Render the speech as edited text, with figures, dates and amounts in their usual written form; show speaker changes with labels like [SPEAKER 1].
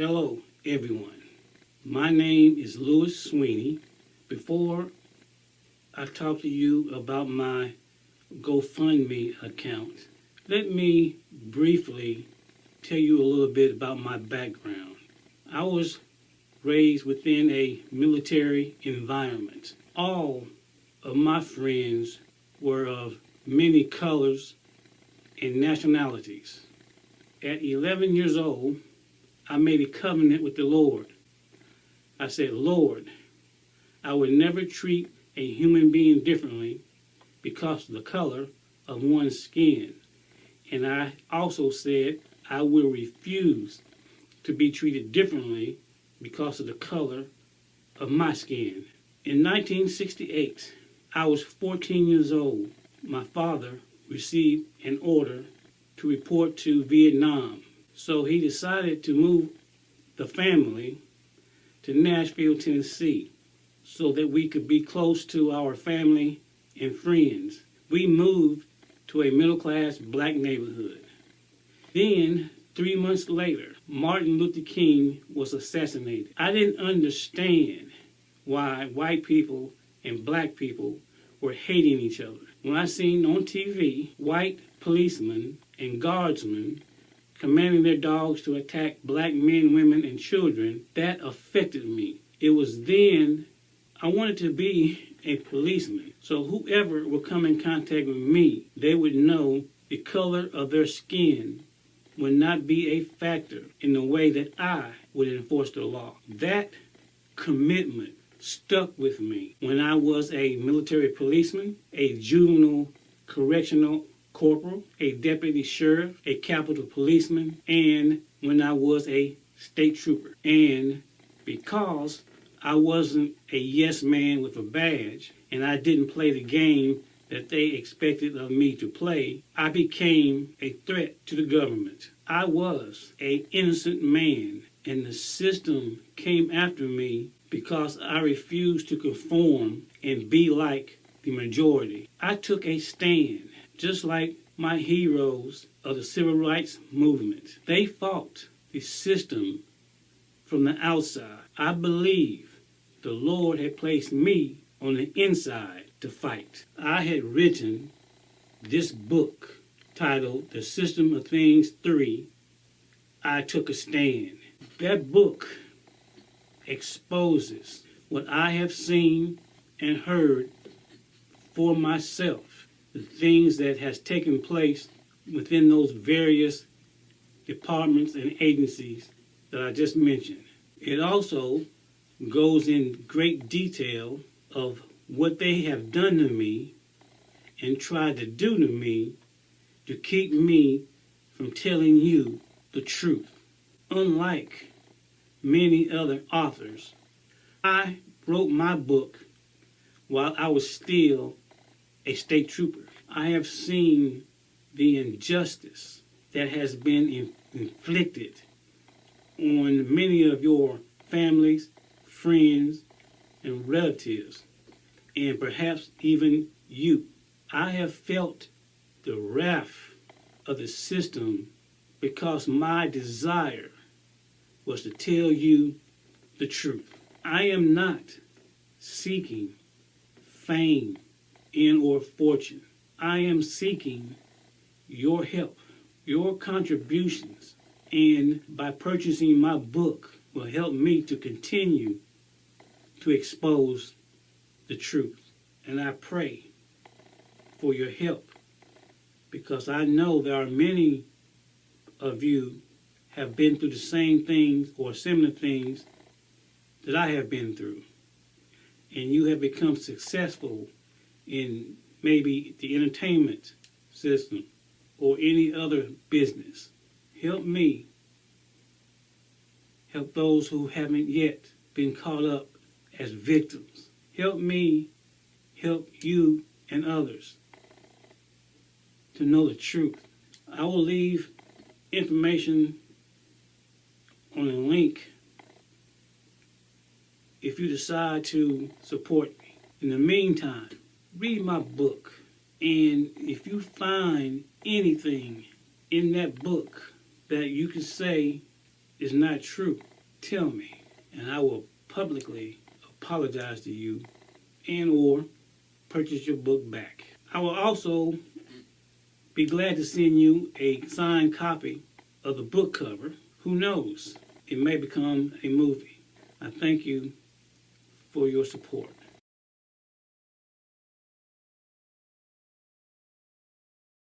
[SPEAKER 1] Hello, everyone. My name is Louis Sweeney. Before I talk to you about my GoFundMe account, let me briefly tell you a little bit about my background. I was raised within a military environment. All of my friends were of many colors and nationalities. At 11 years old, I made a covenant with the Lord. I said, Lord, I would never treat a human being differently because of the color of one's skin. And I also said, I will refuse to be treated differently because of the color of my skin. In 1968, I was 14 years old. My father received an order to report to Vietnam. So he decided to move the family to Nashville, Tennessee, so that we could be close to our family and friends. We moved to a middle-class black neighborhood. Then, 3 months later, Martin Luther King was assassinated. I didn't understand why white people and black people were hating each other. When I seen on TV white policemen and guardsmen commanding their dogs to attack black men, women, and children, that affected me. It was then I wanted to be a policeman. So whoever would come in contact with me, they would know the color of their skin would not be a factor in the way that I would enforce the law. That commitment stuck with me when I was a military policeman, a juvenile correctional corporal, a deputy sheriff, a capitol policeman, and when I was a state trooper. And because I wasn't a yes man with a badge, and I didn't play the game that they expected of me to play, I became a threat to the government. I was an innocent man, and the system came after me because I refused to conform and be like the majority. I took a stand, just like my heroes of the civil rights movement. They fought the system from the outside. I believe the Lord had placed me on the inside to fight. I had written this book titled The System of Things 3, I Took a Stand. That book exposes what I have seen and heard for myself, the things that has taken place within those various departments and agencies that I just mentioned. It also goes in great detail of what they have done to me and tried to do to me to keep me from telling you the truth. Unlike many other authors, I wrote my book while I was still a state trooper. I have seen the injustice that has been inflicted on many of your families, friends, and relatives, and perhaps even you. I have felt the wrath of the system because my desire was to tell you the truth. I am not seeking fame and or fortune. I am seeking your help, your contributions, and by purchasing my book will help me to continue to expose the truth. And I pray for your help because I know there are many of you have been through the same things or similar things that I have been through. And you have become successful in maybe the entertainment system or any other business. Help me help those who haven't yet been caught up as victims. Help me help you and others to know the truth. I will leave information on a link if you decide to support me. In the meantime, read my book, and if you find anything in that book that you can say is not true, tell me, and I will publicly apologize to you and or purchase your book back. I will also be glad to send you a signed copy of the book cover. Who knows? It may become a movie. I thank you for your support.